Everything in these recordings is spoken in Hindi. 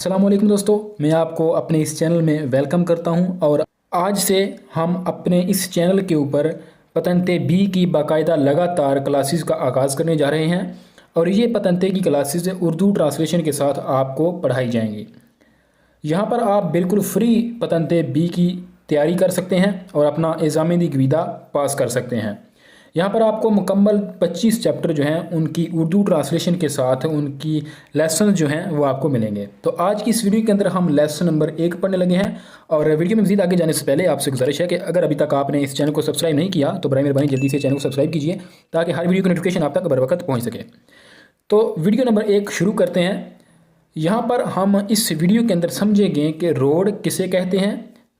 अस्सलामुअलैकुम दोस्तों, मैं आपको अपने इस चैनल में वेलकम करता हूं और आज से हम अपने इस चैनल के ऊपर पतंते बी की बाकायदा लगातार क्लासेस का आगाज़ करने जा रहे हैं और ये पतंते की क्लासेस उर्दू ट्रांसलेशन के साथ आपको पढ़ाई जाएंगी। यहाँ पर आप बिल्कुल फ्री पतंते बी की तैयारी कर सकते हैं और अपना एग्ज़ाम दी गवीदा पास कर सकते हैं। यहाँ पर आपको मुकम्मल 25 चैप्टर जो हैं उनकी उर्दू ट्रांसलेशन के साथ उनकी लेसन जो हैं वो आपको मिलेंगे। तो आज की इस वीडियो के अंदर हम लेसन नंबर 1 पढ़ने लगे हैं और वीडियो में मज़ीद आगे जाने से पहले आपसे गुजारिश है कि अगर अभी तक आपने इस चैनल को सब्सक्राइब नहीं किया तो बराए मेहरबानी जल्दी से चैनल को सब्सक्राइब कीजिए ताकि हर वीडियो की नोटिफिकेशन आप तक बर वक्त पहुँच सके। तो वीडियो नंबर 1 शुरू करते हैं। यहाँ पर हम इस वीडियो के अंदर समझेंगे कि रोड किसे कहते हैं,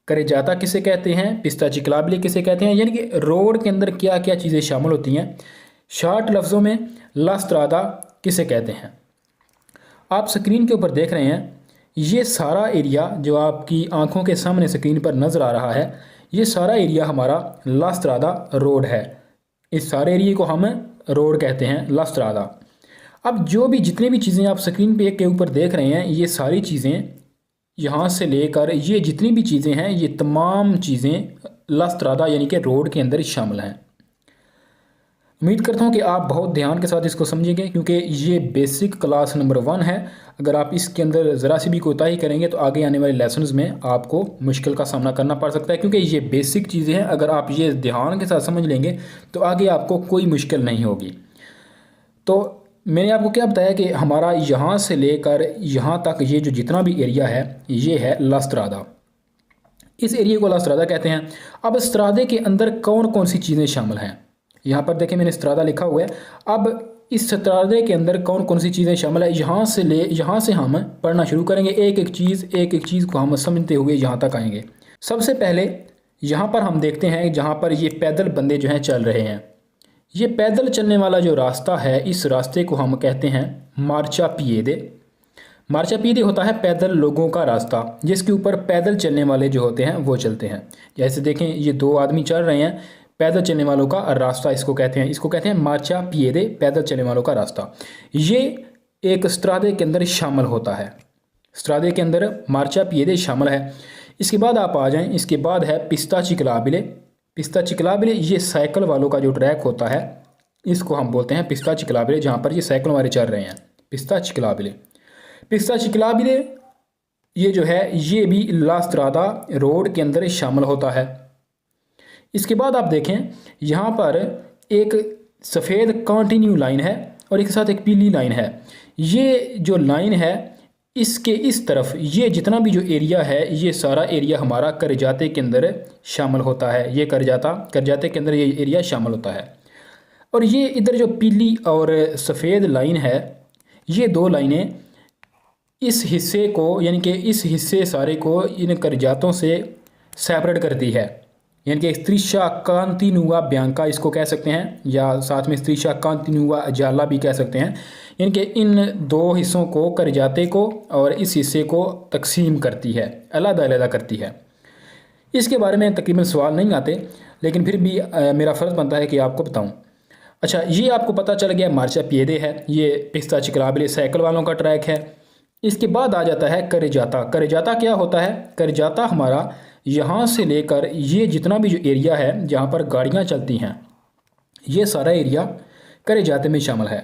करेजाता किसे कहते हैं, पिस्ता चिकलाबले किसे कहते हैं, यानी कि रोड के अंदर क्या क्या चीज़ें शामिल होती हैं। शार्ट लफ्ज़ों में लास्त्रादा किसे कहते हैं। आप स्क्रीन के ऊपर देख रहे हैं, ये सारा एरिया जो आपकी आंखों के सामने स्क्रीन पर नज़र आ रहा है, ये सारा एरिया हमारा लास्त्रादा रोड है। इस सारे एरिए को हम रोड कहते हैं, लास्त्रादा। अब जो भी जितनी भी चीज़ें आप स्क्रीन पे के ऊपर देख रहे हैं, ये सारी चीज़ें यहाँ से लेकर ये जितनी भी चीज़ें हैं, ये तमाम चीज़ें लास्त्रादा यानी कि रोड के अंदर शामिल हैं। उम्मीद करता हूँ कि आप बहुत ध्यान के साथ इसको समझेंगे क्योंकि ये बेसिक क्लास नंबर 1 है। अगर आप इसके अंदर ज़रा सी भी कोताही करेंगे तो आगे आने वाले लेसन्स में आपको मुश्किल का सामना करना पड़ सकता है, क्योंकि ये बेसिक चीज़ें हैं। अगर आप ये ध्यान के साथ समझ लेंगे तो आगे आपको कोई मुश्किल नहीं होगी। तो मैंने आपको क्या बताया कि हमारा यहाँ से लेकर यहाँ तक ये जो जितना भी एरिया है ये है लास्त्रादा। इस एरिया को लास्त्रादा कहते हैं। अब स्त्रादे के अंदर कौन कौन सी चीज़ें शामिल हैं, यहाँ पर देखें मैंने स्त्रादा लिखा हुआ है। अब इस स्त्रादे के अंदर कौन कौन सी चीज़ें शामिल है, यहाँ से हम पढ़ना शुरू करेंगे। एक एक चीज़ को हम समझते हुए यहाँ तक आएंगे। सबसे पहले यहाँ पर हम देखते हैं जहाँ पर ये पैदल बंदे जो हैं चल रहे हैं। ये पैदल चलने वाला जो रास्ता है, इस रास्ते को हम कहते हैं मार्चा पिएदे। मार्चा पिएदे होता है पैदल लोगों का रास्ता जिसके ऊपर पैदल चलने वाले जो होते हैं वो चलते हैं। जैसे देखें ये 2 आदमी चल रहे हैं, पैदल चलने वालों का रास्ता इसको कहते हैं मार्चा पिएदे, पैदल चलने वालों का रास्ता। ये एक स्त्रादे के अंदर शामिल होता है। स्त्रादे के अंदर मार्चा पिएदे शामिल है। इसके बाद आप आ जाएँ, इसके बाद है पिस्ता चिकलाबले। पिस्ता चिकलाबले ये साइकिल वालों का जो ट्रैक होता है इसको हम बोलते हैं पिस्ता चिकलाबले, जहाँ पर ये साइकिल वाले चल रहे हैं, पिस्ता चिकलाबले। पिस्ता चिकलाबले ये जो है ये भी लास्त्रादा रोड के अंदर शामिल होता है। इसके बाद आप देखें यहाँ पर एक सफ़ेद कंटिन्यू लाइन है और एक साथ एक पीली लाइन है। ये जो लाइन है इसके इस तरफ ये जितना भी जो एरिया है ये सारा एरिया हमारा करजाते के अंदर शामिल होता है। ये करजाते के अंदर ये एरिया शामिल होता है। और ये इधर जो पीली और सफ़ेद लाइन है, ये 2 लाइनें इस हिस्से को यानी कि इस हिस्से सारे को इन करजातों से सेपरेट करती है। यानी कि स्त्रीशा कांतिनुआ ब्यांका इसको कह सकते हैं, या साथ में स्त्रीशा कांतिनुआ अजाला भी कह सकते हैं। यानी कि इन 2 हिस्सों को करजाते को और इस हिस्से को तकसीम करती है, अलग-अलग करती है। इसके बारे में तकरीबन सवाल नहीं आते, लेकिन फिर भी मेरा फ़र्ज़ बनता है कि आपको बताऊं। अच्छा, ये आपको पता चल गया मार्चा पिएदे है, ये पिस्ता चिकलाबले साइकिल वालों का ट्रैक है। इसके बाद आ जाता है करेजाता। करेजाता क्या होता है? करेजाता हमारा यहाँ से लेकर ये जितना भी जो एरिया है जहाँ पर गाड़ियाँ चलती हैं, ये सारा एरिया करेजाते में शामिल है।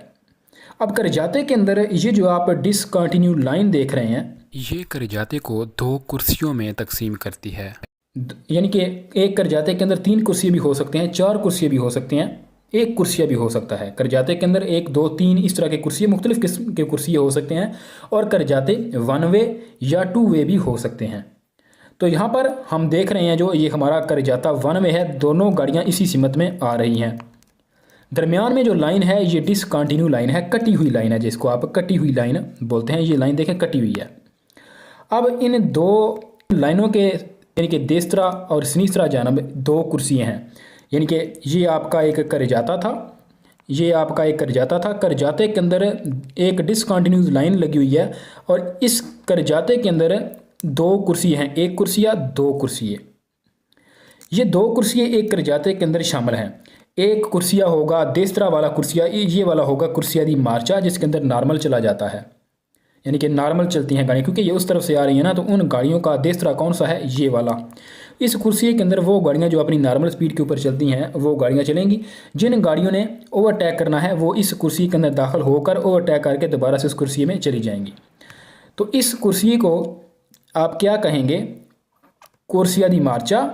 अब करजाते के अंदर ये जो आप डिसकंटिन्यू लाइन देख रहे हैं, ये करजाते को 2 कुर्सियों में तकसीम करती है। यानी कि एक करजाते के अंदर 3 कुर्सी भी हो सकते हैं, 4 कुर्सी भी हो सकते हैं, 1 कुर्सिया भी हो सकता है। करजाते के अंदर 1, 2, 3 इस तरह के कुर्सी, मुख्तलिफ किस्म के कुर्सी हो सकते हैं। और करजाते 1 वे या 2 वे भी हो सकते हैं। तो यहाँ पर हम देख रहे हैं जो ये हमारा करजाता 1 वे है, दोनों गाड़ियाँ इसी सिमत में आ रही हैं। दरमियान में जो लाइन है ये डिसकंटिन्यू लाइन है, कटी हुई लाइन है, जिसको आप कटी हुई लाइन बोलते हैं। ये लाइन देखें कटी हुई है। अब इन 2 लाइनों के यानी कि देसरा और सनीसरा जानब 2 कुर्सियाँ हैं। यानी कि ये आपका एक करजाता था, ये आपका एक करजाता था। करजाते के अंदर एक डिसकंटिन्यूस लाइन लगी हुई है और इस करजाते के अंदर 2 कुर्सी हैं, 1 कुर्सी या 2 कुर्सी। ये 2 कुर्सी एक करजाते के अंदर शामिल हैं। एक कुर्सिया होगा देसरा वाला कुर्सिया, ये वाला होगा कुर्सिया दी मार्चा, जिसके अंदर नॉर्मल चला जाता है। यानी कि नॉर्मल चलती हैं गाड़ियाँ, क्योंकि ये उस तरफ से आ रही हैं ना, तो उन गाड़ियों का देसरा कौन सा है, ये वाला। इस कुर्सी के अंदर वो गाड़ियाँ जो अपनी नॉर्मल स्पीड के ऊपर चलती हैं वो गाड़ियाँ चलेंगी। जिन गाड़ियों ने ओवरटेक करना है वो इस कुर्सी के अंदर दाखिल होकर ओवरटेक करके दोबारा से उस कुर्सी में चली जाएंगी। तो इस कुर्सी को आप क्या कहेंगे, कुर्सिया दी मार्चा।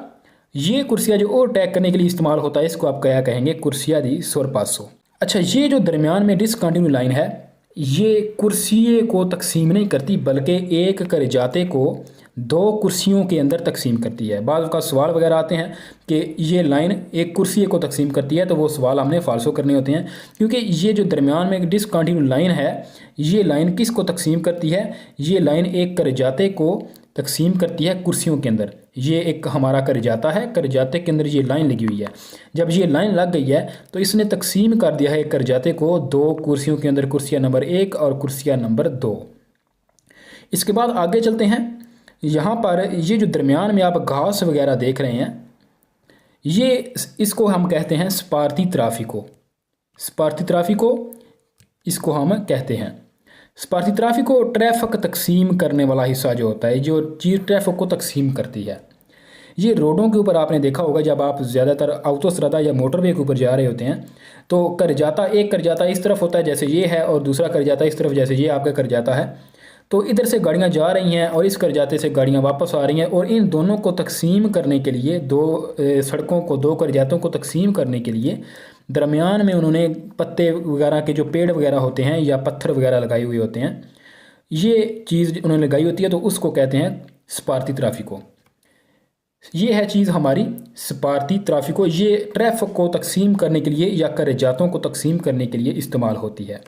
ये कुर्सिया जो ओवरटेक करने के लिए इस्तेमाल होता है, इसको आप क्या कहेंगे, कुर्सिया दी सोरपासो। अच्छा, ये जो दरमियान में डिसकंटिन्यू लाइन है, ये कुर्सिये को तकसीम नहीं करती, बल्कि एक करजाते को दो कुर्सियों के अंदर तकसीम करती है। बाद का सवाल वगैरह आते हैं कि ये लाइन एक कुर्सिये को तकसीम करती है, तो वो सवाल हमने फालसो करने होते हैं, क्योंकि ये जो दरमियान में एक डिसकंटिन्यू लाइन है, ये लाइन किसको तकसीम करती है, ये लाइन एक करजाते को तकसीम करती है कुर्सियों के अंदर। ये एक हमारा करजाता है, करजाते के अंदर ये लाइन लगी हुई है। जब ये लाइन लग गई है तो इसने तकसीम कर दिया है एक करजाते को दो कुर्सियों के अंदर, कुर्सिया नंबर 1 और कुर्सिया नंबर 2। इसके बाद आगे चलते हैं। यहाँ पर ये जो दरमियान में आप घास वगैरह देख रहे हैं, ये इसको हम कहते हैं स्पार्थी ट्राफिको। स्पार्थी ट्राफिको इसको हम कहते हैं। स्पार्थी ट्राफिको ट्रैफिक तकसीम करने वाला हिस्सा जो होता है, जो चीज़ ट्रैफिक को तकसीम करती है। ये रोडों के ऊपर आपने देखा होगा, जब आप ज़्यादातर ऑटोस्ट्रादा या मोटरवे के ऊपर जा रहे होते हैं, तो करजाता, एक करजाता इस तरफ होता है जैसे ये है, और दूसरा करजाता इस तरफ जैसे ये आपका करजाता है। तो इधर से गाड़ियाँ जा रही हैं और इस करजाते से गाड़ियाँ वापस आ रही हैं, और इन दोनों को तकसीम करने के लिए, दो सड़कों को, दो करजातों को तकसीम करने के लिए दरमियान में उन्होंने पत्ते वगैरह के जो पेड़ वगैरह होते हैं या पत्थर वगैरह लगाए हुए होते हैं, ये चीज़ उन्होंने लगाई होती है, तो उसको कहते हैं स्पार्थी ट्राफिको। ये है चीज़ हमारी स्पार्थी ट्राफिको। ये ट्रैफिक को तकसीम करने के लिए या करजातों को तकसीम करने के लिए इस्तेमाल होती है।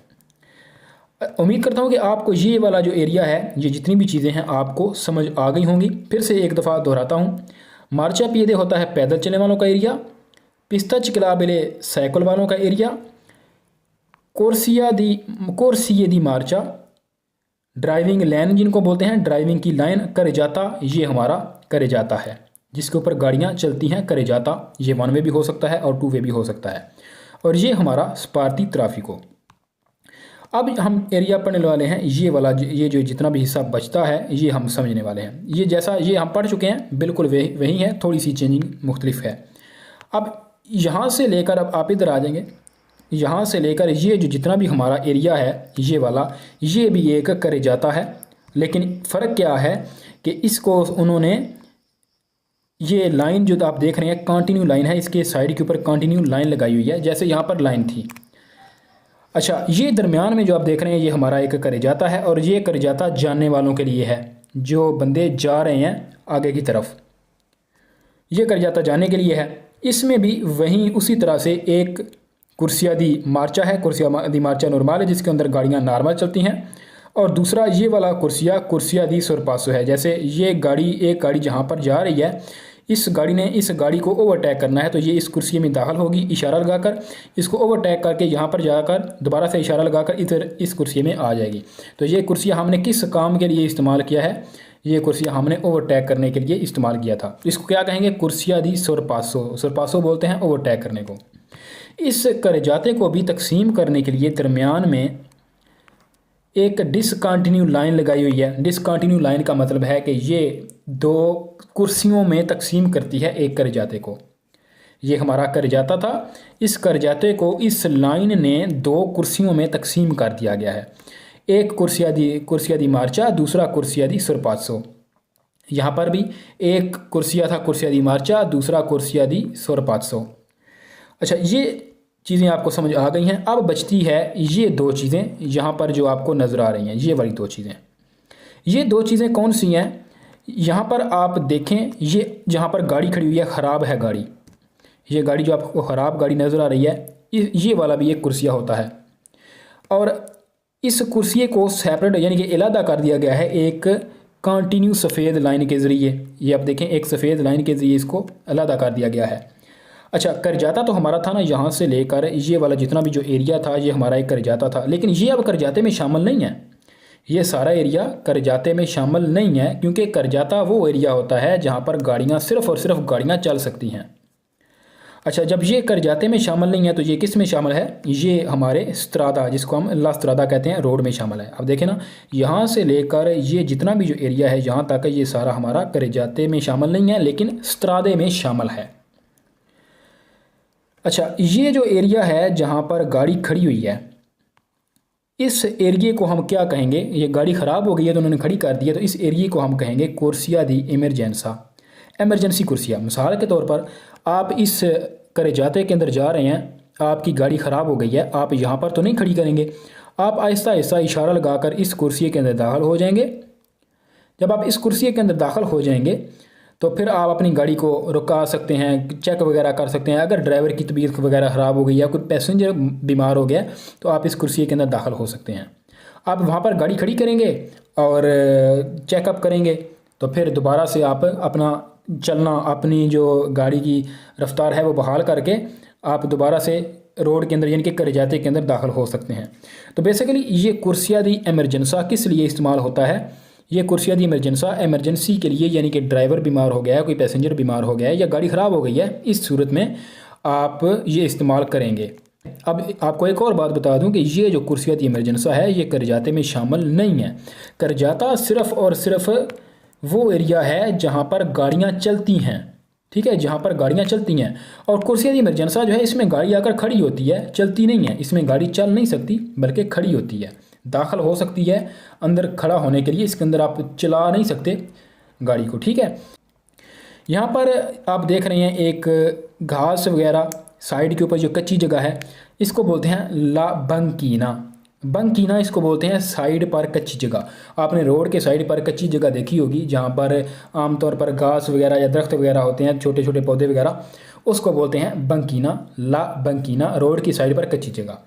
उम्मीद करता हूँ कि आपको ये वाला जो एरिया है, ये जितनी भी चीज़ें हैं आपको समझ आ गई होंगी। फिर से एक दफ़ा दोहराता हूँ। मार्चा पिएदे होता है पैदल चलने वालों का एरिया, पिस्ता चिकलाबेले साइकिल वालों का एरिया, कोर्सिये दी मार्चा ड्राइविंग लाइन जिनको बोलते हैं, ड्राइविंग की लाइन, करजाता ये हमारा करजाता है जिसके ऊपर गाड़ियाँ चलती हैं, करजाता। ये 1 वे भी हो सकता है और 2 वे भी हो सकता है, और ये हमारा स्पार्थी ट्राफिको। अब हम एरिया पढ़ने वाले हैं, ये वाला, ये जो जितना भी हिस्सा बचता है ये हम समझने वाले हैं। ये जैसा ये हम पढ़ चुके हैं बिल्कुल वही है, थोड़ी सी चेंजिंग मुख्तलिफ है। अब यहाँ से लेकर, अब आप इधर आ जाएंगे, यहाँ से लेकर ये जो जितना भी हमारा एरिया है ये वाला, ये भी एक करजाता है, लेकिन फ़र्क क्या है कि इसको उन्होंने, ये लाइन जो आप देख रहे हैं कंटिन्यू लाइन है, इसके साइड के ऊपर कंटिन्यू लाइन लगाई हुई है, जैसे यहाँ पर लाइन थी। अच्छा, ये दरमियान में जो आप देख रहे हैं ये हमारा एक करजाता है, और ये करजाता जानने वालों के लिए है, जो बंदे जा रहे हैं आगे की तरफ, ये करजाता जाने के लिए है। इसमें भी वहीं उसी तरह से एक कुर्सिया दी मार्चा है, कुर्सिया दी मार्चा नॉर्मल है जिसके अंदर गाड़ियाँ नॉर्मल चलती हैं, और दूसरा ये वाला कुर्सिया दी सोरपासो है। जैसे ये गाड़ी, एक गाड़ी जहाँ पर जा रही है, इस गाड़ी ने इस गाड़ी को ओवरटेक करना है, तो ये इस कुर्सी में दाखिल होगी इशारा लगाकर, इसको ओवरटेक करके यहाँ पर जाकर दोबारा से इशारा लगाकर इधर इस कुर्सी में आ जाएगी। तो ये कुर्सी हमने किस काम के लिए इस्तेमाल किया है, ये कुर्सी हमने ओवरटेक करने के लिए इस्तेमाल किया था। इसको क्या कहेंगे, कुर्सिया दी सोरपासो। सोरपासो बोलते हैं ओवरटेक करने को। इस करजाते को भी तकसीम करने के लिए दरमियान में एक डिसकंटिन्यू लाइन लगाई हुई है। डिसकंटिन्यू लाइन का मतलब है कि ये दो कुर्सियों में तकसीम करती है एक करजाते को। ये हमारा करजाता था, इस करजाते को इस लाइन ने दो कुर्सियों में तकसीम कर दिया गया है। एक कुर्सिया दी मार्चा, दूसरा कुर्सिया दी सोरपासो। यहाँ पर भी एक कुर्सिया था कुर्सिया दी मार्चा, दूसरा कुर्सिया दी सोरपासो। अच्छा, ये चीज़ें आपको समझ आ गई हैं। अब बचती है ये दो चीज़ें यहाँ पर जो आपको नज़र आ रही हैं, ये वाली दो चीज़ें। ये दो चीज़ें कौन सी हैं, यहाँ पर आप देखें, ये जहाँ पर गाड़ी खड़ी हुई है, ख़राब है गाड़ी, ये गाड़ी जो आपको ख़राब गाड़ी नज़र आ रही है, ये वाला भी एक कुर्सिया होता है, और इस कुर्सिये को सेपरेट यानी कि अलहदा कर दिया गया है एक कंटिन्यू सफ़ेद लाइन के ज़रिए। ये आप देखें, एक सफ़ेद लाइन के ज़रिए इसको अलहदा कर दिया गया है। अच्छा, करजाता तो हमारा था ना, यहाँ से लेकर ये वाला जितना भी जो एरिया था ये हमारा एक करजाता था, लेकिन ये अब करजाते में शामिल नहीं है। ये सारा एरिया करजाते में शामिल नहीं है, क्योंकि करजाता वो एरिया होता है जहाँ पर गाड़ियाँ सिर्फ़ और सिर्फ गाड़ियाँ चल सकती हैं। अच्छा, जब ये करजाते में शामिल नहीं है तो ये किस में शामिल है? ये हमारे स्त्रादा, जिसको हम ला स्त्रादा कहते हैं, रोड में शामिल है। अब देखें ना, यहाँ से लेकर ये जितना भी जो एरिया है यहाँ तक, ये सारा हमारा करजाते में शामिल नहीं है लेकिन स्त्रादे में शामिल है। अच्छा, ये जो एरिया है जहाँ पर गाड़ी खड़ी हुई है, इस एरिए को हम क्या कहेंगे? ये गाड़ी ख़राब हो गई है तो उन्होंने खड़ी कर दी है, तो इस एरिए को हम कहेंगे कुर्सिया दी इमरजेंसा, एमरजेंसी कुर्सिया। मिसाल के तौर पर आप इस करजाते के अंदर जा रहे हैं, आपकी गाड़ी ख़राब हो गई है, आप यहाँ पर तो नहीं खड़ी करेंगे, आप आहिस्ता आहिस्ता इशारा लगाकर इस कुर्सी के अंदर दाखिल हो जाएंगे। जब आप इस कुर्सी के अंदर दाखिल हो जाएंगे तो फिर आप अपनी गाड़ी को रुका सकते हैं, चेक वगैरह कर सकते हैं। अगर ड्राइवर की तबीयत वगैरह ख़राब हो गई या कोई पैसेंजर बीमार हो गया तो आप इस कुर्सी के अंदर दाखिल हो सकते हैं। आप वहाँ पर गाड़ी खड़ी करेंगे और चेकअप करेंगे, तो फिर दोबारा से आप अपना चलना, अपनी जो गाड़ी की रफ्तार है वो बहाल करके आप दोबारा से रोड के अंदर यानी कि करजाते के अंदर दाखिल हो सकते हैं। तो बेसिकली ये कुर्सिया दी इमरजेंसा किस लिए इस्तेमाल होता है? ये कुर्सिया दी इमरजेंसा एमरजेंसी के लिए, यानी कि ड्राइवर बीमार हो गया है, कोई पैसेंजर बीमार हो गया है या गाड़ी ख़राब हो गई है, इस सूरत में आप ये इस्तेमाल करेंगे। अब आपको एक और बात बता दूं कि ये जो कुर्सिया दी इमरजेंसा है ये करजाते में शामिल नहीं है। करजाता सिर्फ़ और सिर्फ वो एरिया है जहाँ पर गाड़ियाँ चलती हैं, ठीक है, जहाँ पर गाड़ियाँ चलती हैं। और कुर्सिया दी इमरजेंसा जो है इसमें गाड़ी आकर खड़ी होती है, चलती नहीं है। इसमें गाड़ी चल नहीं सकती बल्कि खड़ी होती है, दाखिल हो सकती है अंदर खड़ा होने के लिए, इसके अंदर आप चला नहीं सकते गाड़ी को, ठीक है। यहाँ पर आप देख रहे हैं एक घास वगैरह साइड के ऊपर जो कच्ची जगह है, इसको बोलते हैं ला बंकीना। बंकीना इसको बोलते हैं साइड पर कच्ची जगह। आपने रोड के साइड पर कच्ची जगह देखी होगी जहाँ पर आमतौर पर घास वगैरह या दरख्त वगैरह होते हैं, छोटे छोटे पौधे वगैरह, उसको बोलते हैं बंकीना, ला बंकीना, रोड की साइड पर कच्ची जगह।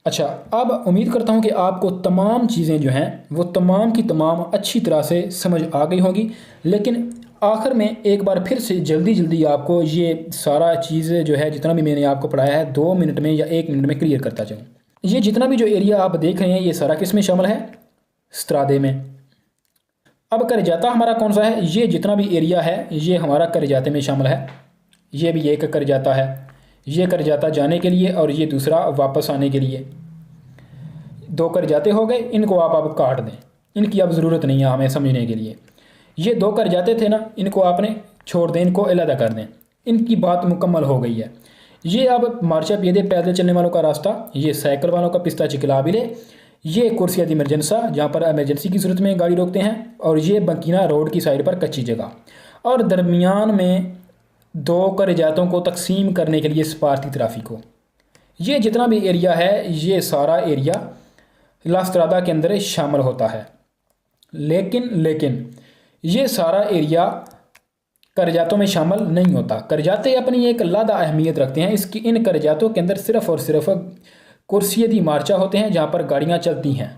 अच्छा, अब उम्मीद करता हूँ कि आपको तमाम चीज़ें जो हैं वो तमाम की तमाम अच्छी तरह से समझ आ गई होंगी। लेकिन आखिर में एक बार फिर से जल्दी आपको ये सारा चीज़ जो है, जितना भी मैंने आपको पढ़ाया है, 2 मिनट में या 1 मिनट में क्लियर करता जाऊँ। ये जितना भी जो एरिया आप देख रहे हैं ये सारा किस में शामिल है? स्त्रादे में। अब करजाता हमारा कौन सा है? ये जितना भी एरिया है ये हमारा करजाते में शामिल है। ये भी एक करजाता है, ये करजाता जाने के लिए और ये दूसरा वापस आने के लिए। 2 करजाते हो गए, इनको आप काट दें, इनकी अब ज़रूरत नहीं है हमें समझने के लिए। ये 2 करजाते थे ना, इनको आपने छोड़ दें, इनको अलग कर दें, इनकी बात मुकम्मल हो गई है। ये अब मार्चा पियदे पैदल चलने वालों का रास्ता, ये साइकिल वालों का पिस्ता चिकलाबिले, ये कुर्सिया दी इमरजेंसा जहाँ पर एमरजेंसी की सूरत में गाड़ी रोकते हैं, और ये बंकीना रोड की साइड पर कच्ची जगह। और दरमियान में 2 करजातों को तकसीम करने के लिए सफारती ट्रैफिक को। ये जितना भी एरिया है ये सारा एरिया ला स्त्रादा के अंदर शामिल होता है। लेकिन ये सारा एरिया करजातों में शामिल नहीं होता। करजाते अपनी एक अलग अहमियत रखते हैं। इसकी इन करजातों के अंदर सिर्फ़ और सिर्फ कुर्सिया दी मार्चा होते हैं जहाँ पर गाड़ियाँ चलती हैं।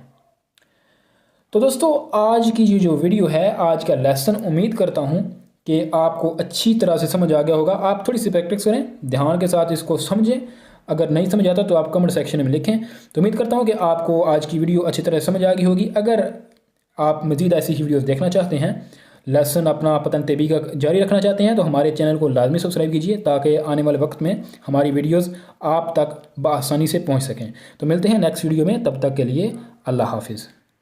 तो दोस्तों, आज की ये जो वीडियो है, आज का लेसन, उम्मीद करता हूँ कि आपको अच्छी तरह से समझ आ गया होगा। आप थोड़ी सी प्रैक्टिस करें, ध्यान के साथ इसको समझें। अगर नहीं समझ आता तो आप कमेंट सेक्शन में लिखें। तो उम्मीद करता हूँ कि आपको आज की वीडियो अच्छी तरह समझ आ गई होगी। अगर आप मज़ीद ऐसी ही वीडियोज़ देखना चाहते हैं, लेसन अपना पतन तेबी का जारी रखना चाहते हैं, तो हमारे चैनल को लाजमी सब्सक्राइब कीजिए ताकि आने वाले वक्त में हमारी वीडियोज़ आप तक बआसानी से पहुँच सकें। तो मिलते हैं नेक्स्ट वीडियो में, तब तक के लिए अल्लाह हाफिज़।